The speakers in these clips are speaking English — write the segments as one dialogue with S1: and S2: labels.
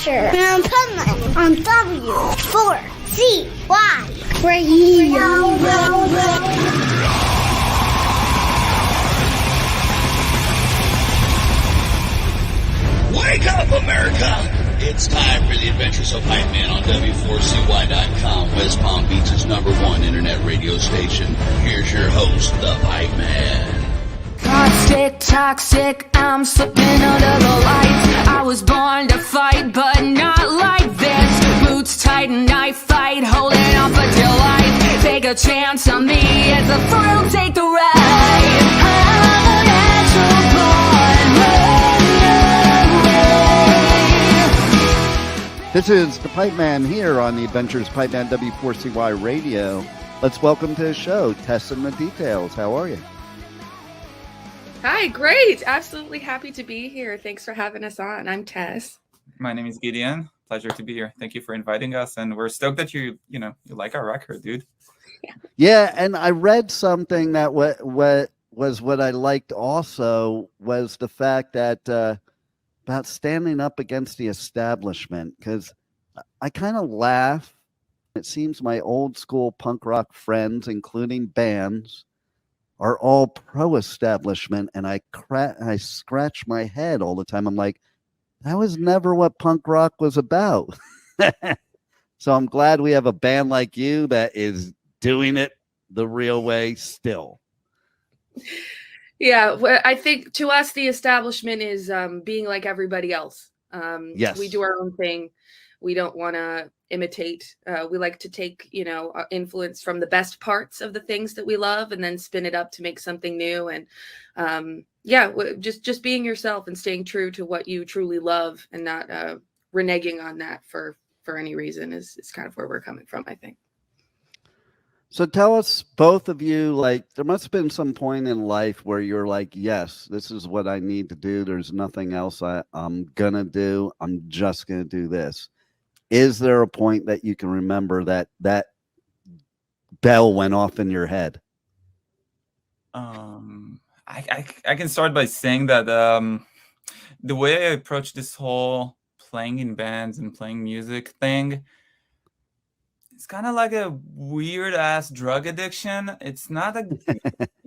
S1: Adventures of Pipeman on W4CY Radio.
S2: Wake up, America! It's time for the Adventures of Pipeman on W4CY.com, West Palm Beach's #1 internet radio station. Here's your host, the Pipeman.
S3: Toxic, I'm slipping under the lights. I was born to fight, but not like this. Boots tight and I fight, holding on for dear life. Take a chance on me, it's a thrill, take the ride. I'm a natural born runaway.
S4: This is the Pipeman here on the Adventures of Pipeman W4CY Radio. Let's welcome to the show, Tess The Details. How are you?
S5: Hi, great. Absolutely happy to be here. Thanks for having us on. I'm Tess.
S6: My name is Gideon. Pleasure to be here. Thank you for inviting us. And we're stoked that you like our record, dude.
S4: Yeah, and I read something that what I liked also was the fact that about standing up against the establishment, because I kind of laugh. It seems my old school punk rock friends, including bands, are all pro-establishment, and I scratch my head all the time. I'm like, that was never what punk rock was about. So I'm glad we have a band like you that is doing it the real way still.
S5: Yeah, well, I think to us, the establishment is being like everybody else.
S4: Yes.
S5: We do our own thing. We don't want to imitate. We like to take, influence from the best parts of the things that we love and then spin it up to make something new. And just being yourself and staying true to what you truly love and not reneging on that for any reason is kind of where we're coming from, I think.
S4: So tell us, both of you, like, there must have been some point in life where you're like, yes, this is what I need to do. There's nothing else I'm going to do. I'm just going to do this. Is there a point that you can remember that bell went off in your head?
S6: I can start by saying that the way I approach this whole playing in bands and playing music thing, it's kind of like a weird ass drug addiction. It's not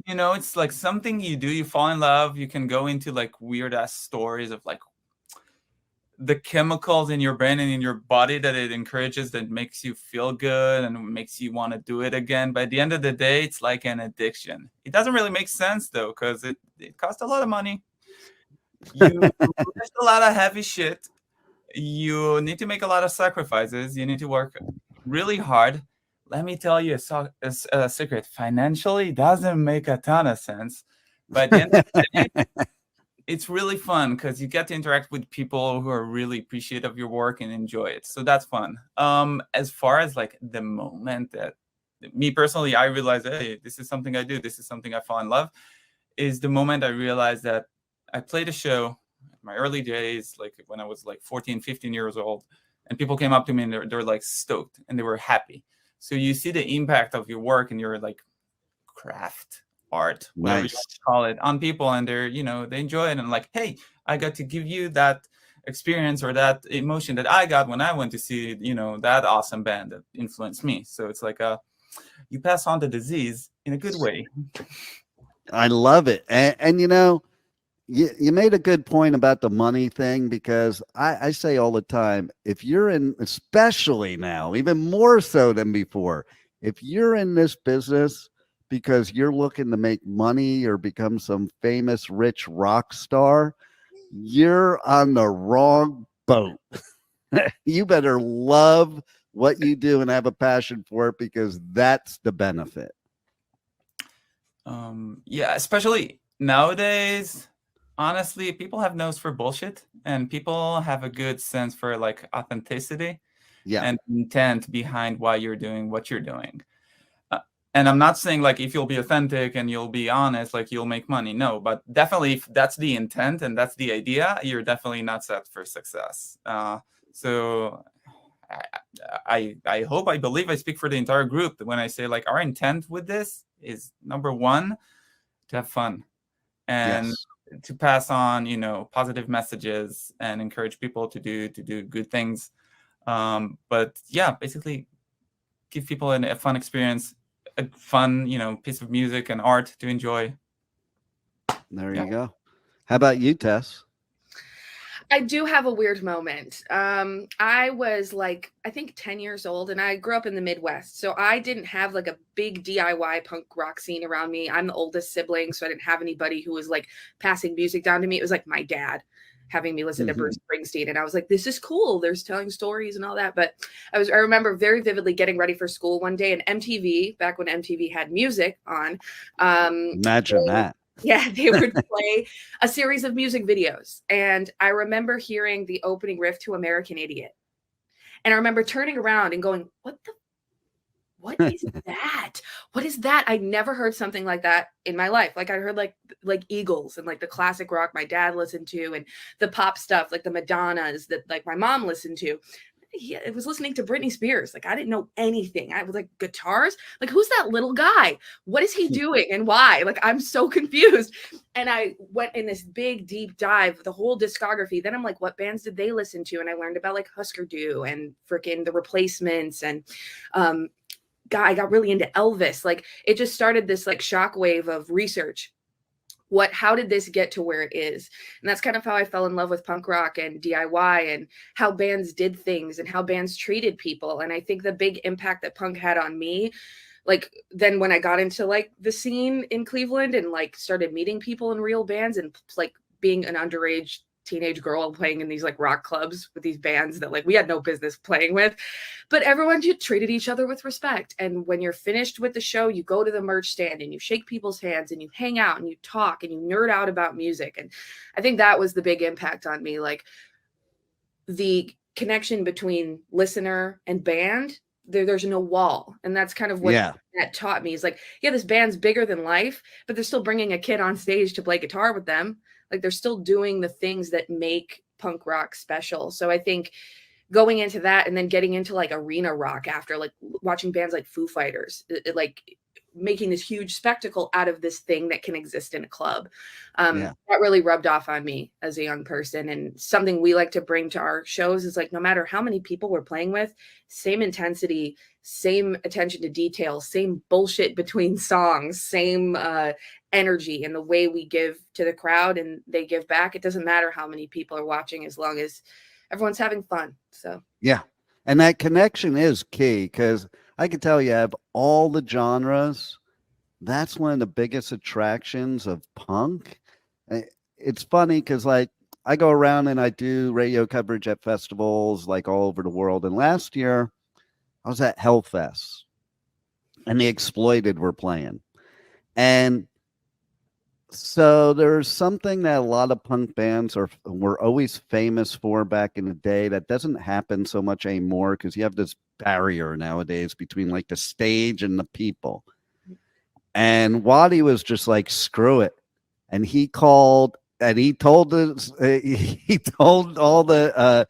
S6: it's like something you do, you fall in love, you can go into like weird ass stories of like the chemicals in your brain and in your body that it encourages, that makes you feel good and makes you want to do it again. But at the end of the day, it's like an addiction. It doesn't really make sense though, because it costs a lot of money. You lift a lot of heavy shit. You need to make a lot of sacrifices. You need to work really hard. Let me tell you a secret. Financially, it doesn't make a ton of sense. But at the end of the day, it's really fun because you get to interact with people who are really appreciative of your work and enjoy it. So that's fun. As far as like the moment that me personally, I realized, hey, this is something I do. This is something I fall in love, is the moment I realized that I played a show in my early days, like when I was like 14, 15 years old, and people came up to me and they're like stoked and they were happy. So you see the impact of your work and your like craft, art, whatever you want to call it, on people, and they're, they enjoy it. And I'm like, hey, I got to give you that experience or that emotion that I got when I went to see, that awesome band that influenced me. So it's like you pass on the disease in a good way.
S4: I love it. And you made a good point about the money thing, because I say all the time, if you're in, especially now, even more so than before, if you're in this business because you're looking to make money or become some famous rich rock star, you're on the wrong boat. You better love what you do and have a passion for it, because that's the benefit.
S6: Especially nowadays, honestly, people have nose for bullshit, and people have a good sense for like authenticity and intent behind why you're doing what you're doing. And I'm not saying like if you'll be authentic and you'll be honest, like you'll make money. No, but definitely if that's the intent and that's the idea, you're definitely not set for success. So I hope, I believe I speak for the entire group when I say like our intent with this is, number one, to have fun. And to pass on, positive messages and encourage people to do good things. But yeah, basically give people a fun experience, a fun, piece of music and art to enjoy.
S4: There you go. How about you, Tess?
S5: I do have a weird moment. I was like, I think 10 years old, and I grew up in the Midwest. So I didn't have like a big DIY punk rock scene around me. I'm the oldest sibling, so I didn't have anybody who was like passing music down to me. It was like my dad having me listen to Bruce Springsteen. And I was like, this is cool. There's telling stories and all that. But I remember very vividly getting ready for school one day, and MTV, back when MTV had music on.
S4: Imagine that.
S5: Yeah, they would play a series of music videos. And I remember hearing the opening riff to American Idiot. And I remember turning around and going, what is that? What is that? I never heard something like that in my life. Like I heard like Eagles and like the classic rock my dad listened to, and the pop stuff, like the Madonnas that like my mom listened to. It was listening to Britney Spears. Like I didn't know anything. I was like, guitars? Like, who's that little guy? What is he doing and why? Like, I'm so confused. And I went in this big, deep dive, the whole discography. Then I'm like, what bands did they listen to? And I learned about like Husker Du and freaking The Replacements. And I got really into Elvis. Like it just started this like shockwave of research. How did this get to where it is? And that's kind of how I fell in love with punk rock and DIY and how bands did things and how bands treated people. And I think the big impact that punk had on me, like then when I got into like the scene in Cleveland and like started meeting people in real bands and like being an underage teenage girl playing in these like rock clubs with these bands that like we had no business playing with, but everyone just treated each other with respect. And when you're finished with the show, you go to the merch stand and you shake people's hands and you hang out and you talk and you nerd out about music. And I think that was the big impact on me, like the connection between listener and band. There's no wall. And that's kind of what that taught me is like, yeah, this band's bigger than life, but they're still bringing a kid on stage to play guitar with them. Like they're still doing the things that make punk rock special. So I think going into that and then getting into like arena rock after, like watching bands like Foo Fighters, like making this huge spectacle out of this thing that can exist in a club. That really rubbed off on me as a young person. And something we like to bring to our shows is like, no matter how many people we're playing with, same intensity, same attention to detail, same bullshit between songs, same energy in the way we give to the crowd and they give back. It doesn't matter how many people are watching as long as everyone's having fun. So
S4: yeah, and that connection is key because I can tell you, of all the genres, that's one of the biggest attractions of punk. It's funny because like I go around and I do radio coverage at festivals like all over the world, and last year I was at Hellfest and the Exploited were playing. And so there's something that a lot of punk bands were always famous for back in the day that doesn't happen so much anymore because you have this barrier nowadays between like the stage and the people. And Waddy was just like, screw it. And he called and he told us, he told all the,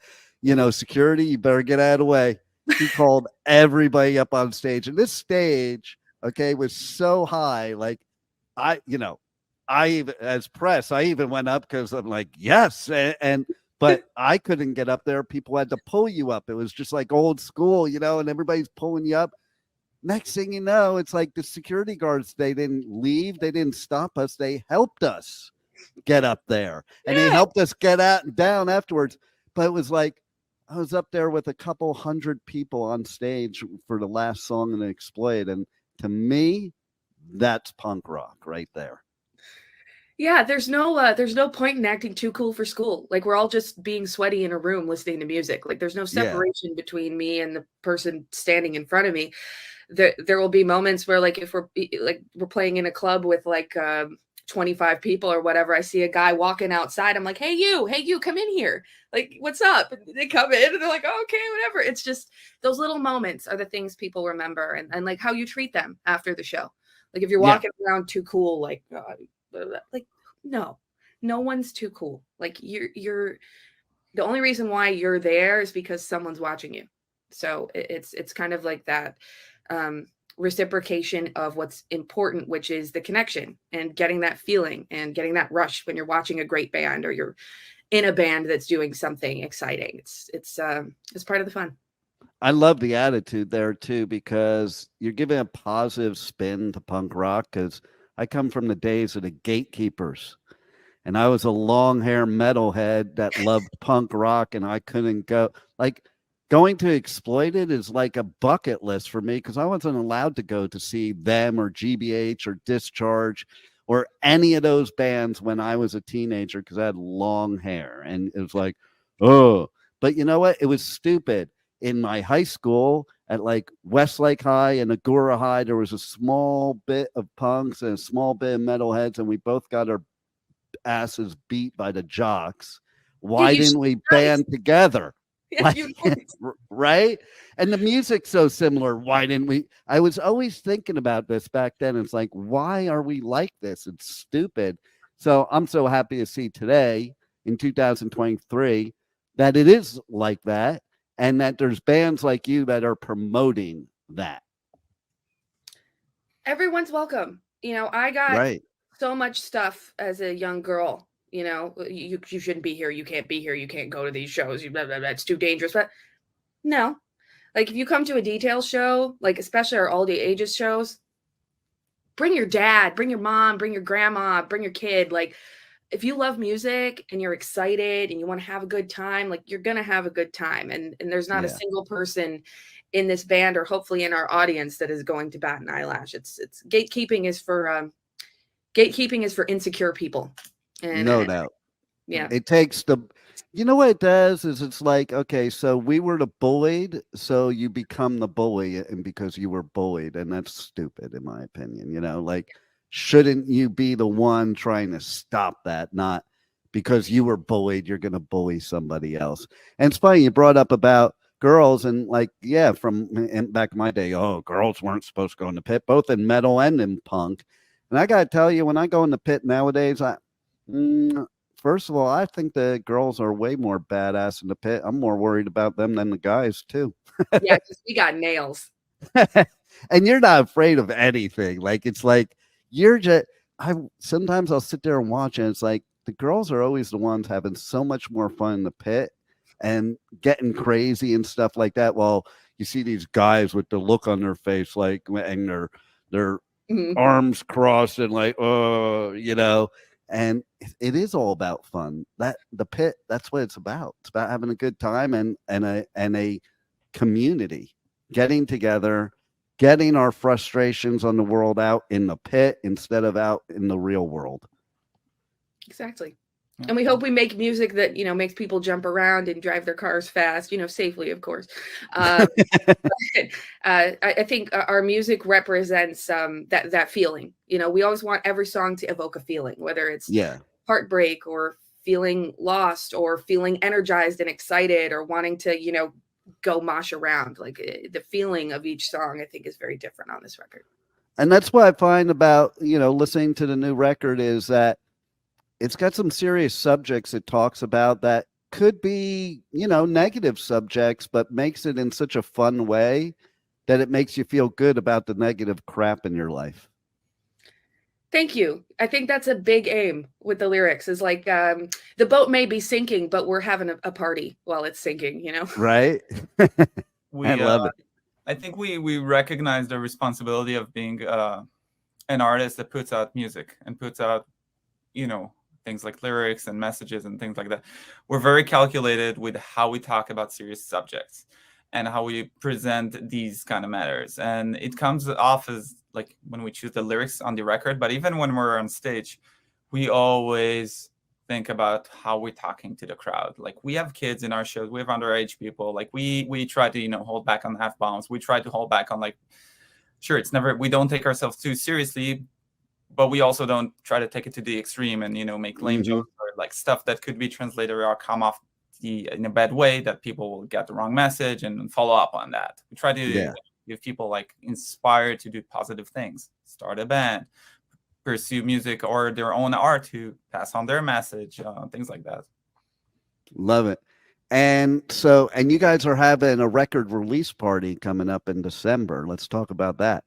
S4: security, you better get out of the way. He called everybody up on stage, and this stage, was so high. Like I even as press, I even went up because I'm like, yes. But I couldn't get up there. People had to pull you up. It was just like old school, and everybody's pulling you up. Next thing you know, it's like the security guards, they didn't leave. They didn't stop us. They helped us get up there and they helped us get out and down afterwards. But it was like, I was up there with a couple hundred people on stage for the last song in the Exploit. And to me, that's punk rock right there.
S5: Yeah, there's no point in acting too cool for school. Like we're all just being sweaty in a room listening to music. Like there's no separation between me and the person standing in front of me. There will be moments where like if we're playing in a club with like 25 people or whatever, I see a guy walking outside. I'm like, hey you, come in here. Like, what's up? And they come in and they're like, oh, okay, whatever. It's just those little moments are the things people remember and like how you treat them after the show. Like if you're walking around too cool, like no one's too cool. Like you're the only reason why you're there is because someone's watching you. So it's kind of like that. reciprocation of what's important, which is the connection and getting that feeling and getting that rush when you're watching a great band or you're in a band that's doing something exciting. It's part of the fun.
S4: I love the attitude there too, because you're giving a positive spin to punk rock. Because I come from the days of the gatekeepers, and I was a long hair metalhead that loved punk rock, and I couldn't go. Like, going to Exploited is like a bucket list for me, because I wasn't allowed to go to see them or GBH or Discharge or any of those bands when I was a teenager, because I had long hair, and it was like, oh. But you know what? It was stupid. In my high school at like Westlake High and Agora High, there was a small bit of punks and a small bit of metalheads, and we both got our asses beat by the jocks. Why didn't we band together?
S5: Yeah,
S4: Like, right? And the music's so similar. Why didn't we? I was always thinking about this back then. It's like, why are we like this? It's stupid. So I'm so happy to see today in 2023 that it is like that, and that there's bands like you that are promoting that.
S5: Everyone's welcome. I got so much stuff as a young girl. You shouldn't be here. You can't be here. You can't go to these shows. Blah, blah, blah, it's too dangerous. But no, like if you come to a Details show, like especially our all day ages shows, bring your dad, bring your mom, bring your grandma, bring your kid. Like, if you love music and you're excited and you want to have a good time, like you're going to have a good time. And there's not a single person in this band or hopefully in our audience that is going to bat an eyelash. It's gatekeeping is for insecure people. And,
S4: no doubt.
S5: Yeah.
S4: It takes you know what it does is it's like, okay, so we were the bullied, so you become the bully, and because you were bullied, and that's stupid in my opinion, like, shouldn't you be the one trying to stop that? Not because you were bullied, you're going to bully somebody else. And it's funny, you brought up about girls, and like, yeah, from back in my day, girls weren't supposed to go in the pit, both in metal and in punk. And I got to tell you, when I go in the pit nowadays, first of all, I think the girls are way more badass in the pit. I'm more worried about them than the guys too.
S5: Yeah, because we got nails.
S4: And you're not afraid of anything. Like, it's like, sometimes I'll sit there and watch, and it's like the girls are always the ones having so much more fun in the pit and getting crazy and stuff like that. While you see these guys with the look on their face, like, and their arms crossed and like, and it is all about fun. That the pit, that's what it's about. It's about having a good time and a community, getting together, getting our frustrations on the world out in the pit instead of out in the real world. Exactly.
S5: And we hope we make music that, makes people jump around and drive their cars fast, safely, of course. I think our music represents that feeling. We always want every song to evoke a feeling, whether it's heartbreak or feeling lost or feeling energized and excited or wanting to, go mosh around. Like the feeling of each song, I think, is very different on this record.
S4: And that's what I find about, listening to the new record is that it's got some serious subjects it talks about that could be, negative subjects, but makes it in such a fun way that it makes you feel good about the negative crap in your life.
S5: Thank you. I think that's a big aim with the lyrics is like the boat may be sinking, but we're having a party while it's sinking,
S4: Right.
S6: I love it. I think we recognize the responsibility of being an artist that puts out music and puts out, things like lyrics and messages and things like that. We're very calculated with how we talk about serious subjects and how we present these kind of matters. And it comes off as like when we choose the lyrics on the record, but even when we're on stage, we always think about how we're talking to the crowd. Like we have kids in our shows, we have underage people. Like we try to, hold back on F-bombs. We try to hold back on we don't take ourselves too seriously, but we also don't try to take it to the extreme and, make lame jokes or like stuff that could be translated or come off in a bad way that people will get the wrong message and follow up on that. We try to give people inspired to do positive things, start a band, pursue music or their own art to pass on their message, things like that.
S4: Love it. And you guys are having a record release party coming up in December. Let's talk about that.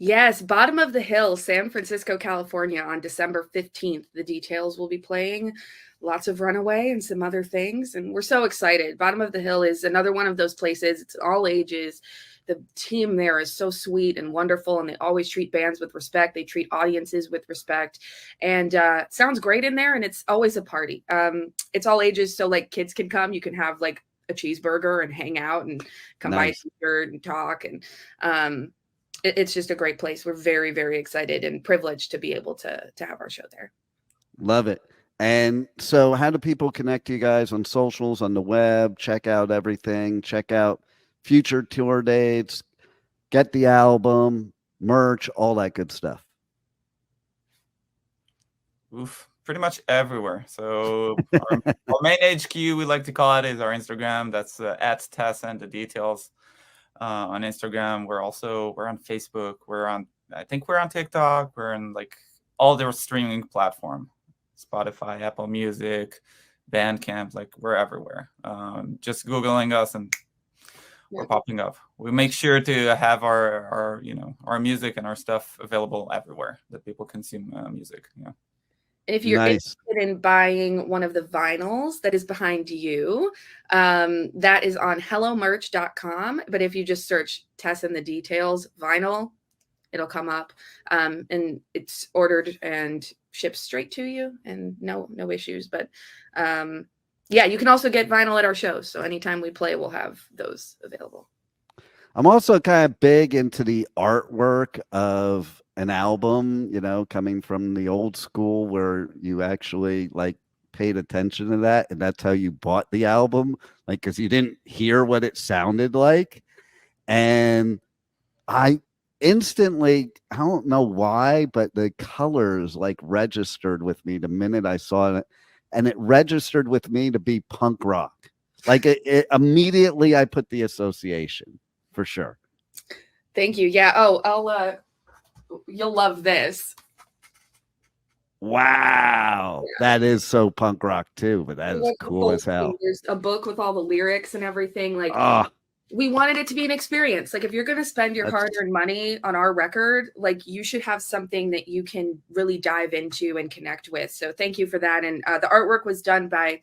S5: Yes, Bottom of the Hill, San Francisco, California on December 15th. The Details will be playing, lots of Runaway and some other things. And we're so excited. Bottom of the Hill is another one of those places. It's all ages. The team there is so sweet and wonderful, and they always treat bands with respect. They treat audiences with respect, and sounds great in there. And it's always a party. It's all ages, so like kids can come. You can have like a cheeseburger and hang out and come by a t-shirt and talk. And it's just a great place. We're very, very excited and privileged to be able to have our show there.
S4: Love it. And so how do people connect to you guys on socials, on the web, check out everything, check out future tour dates, get the album, merch, all that good stuff?
S6: Oof, pretty much everywhere. So our main HQ, we like to call it, is our Instagram. That's at Tess The Details. On Instagram, we're on Facebook, I think we're on TikTok, we're on like all their streaming platform, Spotify, Apple Music, Bandcamp, like we're everywhere. Just Googling us and we're popping up. We make sure to have our music and our stuff available everywhere that people consume music. Yeah.
S5: If you're interested in buying one of the vinyls that is behind you, that is on hellomerch.com. But if you just search Tess The Details vinyl, it'll come up, and it's ordered and shipped straight to you, and no issues. But yeah, you can also get vinyl at our shows. So anytime we play, we'll have those available.
S4: I'm also kind of big into the artwork of an album, coming from the old school where you actually like paid attention to that. And that's how you bought the album, like, because you didn't hear what it sounded like. And I instantly, I don't know why, but the colors like registered with me the minute I saw it. And it registered with me to be punk rock. Like it immediately I put the association for sure.
S5: Thank you. Yeah. Oh, you'll love this.
S4: Wow. Yeah. That is so punk rock too, but that is cool as hell.
S5: There's a book with all the lyrics and everything. Like, we wanted it to be an experience. Like, if you're going to spend your hard-earned money on our record, like, you should have something that you can really dive into and connect with. So thank you for that. And the artwork was done by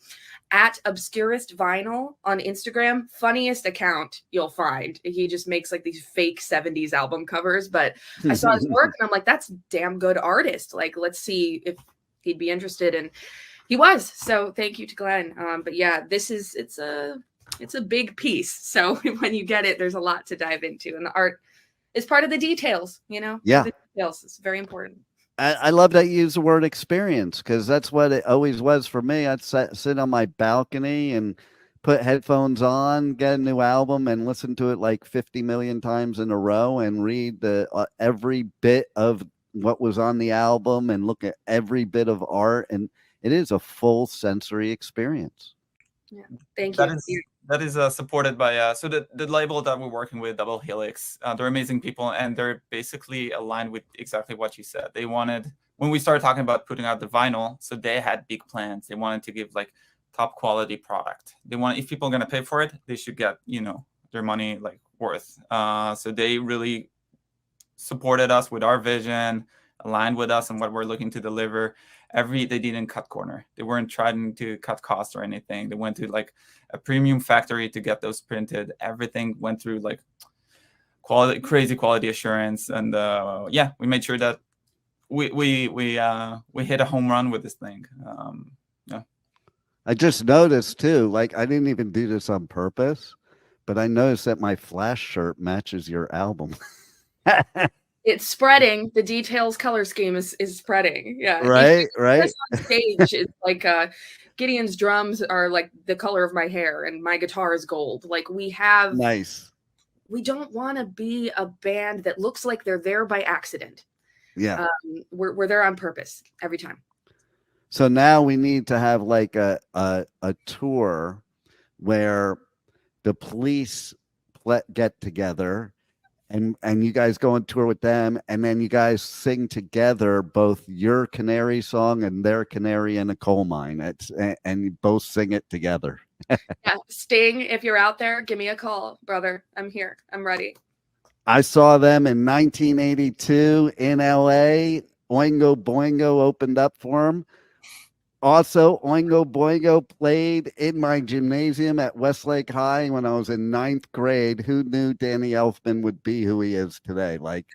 S5: @obscuristvinyl on Instagram. Funniest account you'll find. He just makes like these fake 70s album covers. But I saw his work and I'm like, that's damn good artist. Like, let's see if he'd be interested. And he was. So thank you to Glenn. But yeah, it's a big piece. So when you get it, there's a lot to dive into. And the art is part of the details, Yeah. The details. It's very important.
S4: I love that you use the word experience, because that's what it always was for me. I'd sit on my balcony and put headphones on, get a new album, and listen to it like 50 million times in a row and read the every bit of what was on the album and look at every bit of art. And it is a full sensory experience.
S5: Yeah. Thank you.
S6: That is supported by so the label that we're working with, Double Helix. They're amazing people, and they're basically aligned with exactly what you said. They wanted, when we started talking about putting out the vinyl, so they had big plans. They wanted to give like top quality product. They want, if people are gonna pay for it, they should get their money like worth. So they really supported us with our vision, aligned with us and what we're looking to deliver. They didn't cut corner. They weren't trying to cut costs or anything. They went to like a premium factory to get those printed. Everything went through like crazy quality assurance. And yeah, we made sure that we hit a home run with this thing. Yeah.
S4: I just noticed too, like I didn't even do this on purpose, but I noticed that my Flash shirt matches your album.
S5: It's spreading. The Details color scheme is spreading. Yeah.
S4: Right.
S5: On stage, it's like Gideon's drums are like the color of my hair and my guitar is gold. Like we don't want to be a band that looks like they're there by accident.
S4: Yeah.
S5: We're there on purpose every time.
S4: So now we need to have like a tour where the Police get together and you guys go on tour with them, and then you guys sing together both your Canary song and their Canary in a Coal Mine. And you both sing it together.
S5: Yeah, Sting, if you're out there, give me a call, brother. I'm here. I'm ready.
S4: I saw them in 1982 in LA. Oingo Boingo opened up for them. Also, Oingo Boingo played in my gymnasium at Westlake High when I was in 9th grade. Who knew Danny Elfman would be who he is today? Like,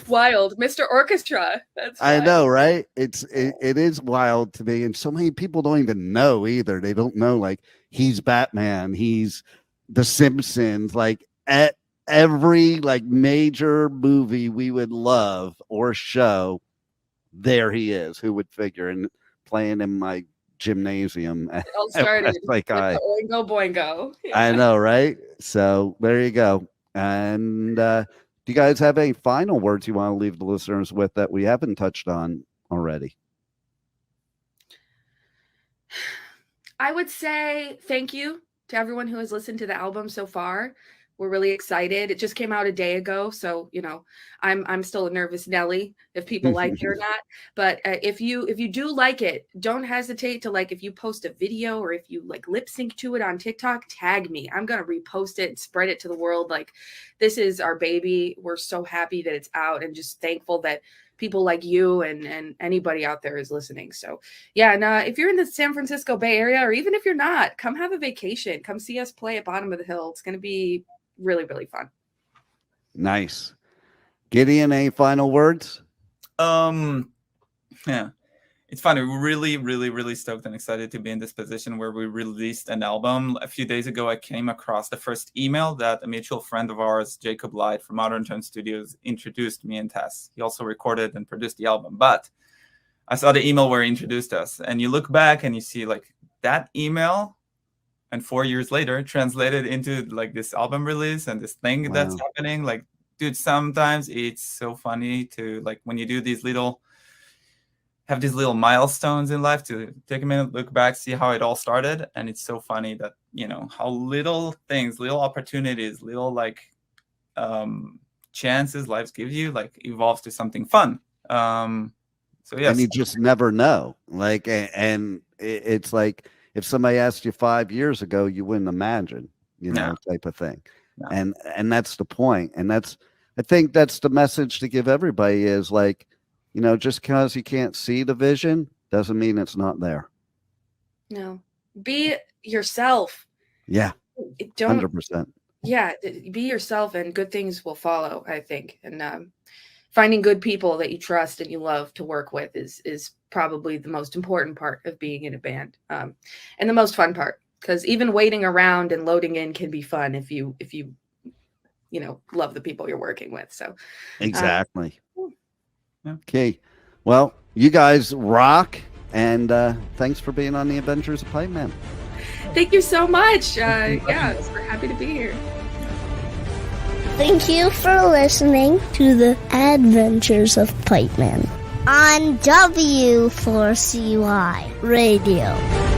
S5: wild, Mr. Orchestra. That's
S4: I
S5: wild.
S4: know, right? It is wild to me, and so many people don't even know either. They don't know, like, he's Batman, he's The Simpsons, like at every like major movie we would love or show, there he is. Who would figure? And playing in my gymnasium.
S5: It all started
S4: like
S5: with the Oingo Boingo. Yeah.
S4: I know, right? So there you go. And do you guys have any final words you want to leave the listeners with that we haven't touched on already?
S5: I would say thank you to everyone who has listened to the album so far. We're really excited. It just came out a day ago, so I'm still a nervous Nelly if people like it or not. But if you do like it, don't hesitate to, like, if you post a video or if you like lip sync to it on TikTok, tag me. I'm gonna repost it and spread it to the world. Like, this is our baby. We're so happy that it's out and just thankful that people like you and anybody out there is listening. So yeah, and if you're in the San Francisco Bay Area, or even if you're not, come have a vacation. Come see us play at Bottom of the Hill. It's gonna be really, really fun.
S4: Nice. Gideon, any final words?
S6: Yeah, it's funny. We're really, really, really stoked and excited to be in this position where we released an album. A few days ago, I came across the first email that a mutual friend of ours, Jacob Light from Modern Tone Studios, introduced me and Tess. He also recorded and produced the album, but I saw the email where he introduced us, and you look back and you see like that email, and 4 years later translated into like this album release and this thing that's happening. Like, dude, sometimes it's so funny to, like, when you do these have these little milestones in life, to take a minute, look back, see how it all started. And it's so funny that, how little things, little opportunities, little like chances lives give you, like, evolves to something fun. So yes.
S4: And you just never know. Like, and it's like, if somebody asked you 5 years ago, you wouldn't imagine, type of thing. No. And that's the point. And I think that's the message to give everybody is, like, just because you can't see the vision doesn't mean it's not there.
S5: No. Be yourself.
S4: Yeah. 100%.
S5: Yeah. Be yourself and good things will follow, I think. And finding good people that you trust and you love to work with is probably the most important part of being in a band, and the most fun part, because even waiting around and loading in can be fun if you love the people you're working with. So
S4: exactly. Okay, well, you guys rock, and thanks for being on the Adventures of Pipeman.
S5: Thank you so much. We're happy to be here.
S1: Thank you for listening to the Adventures of Pipeman on W4CY Radio.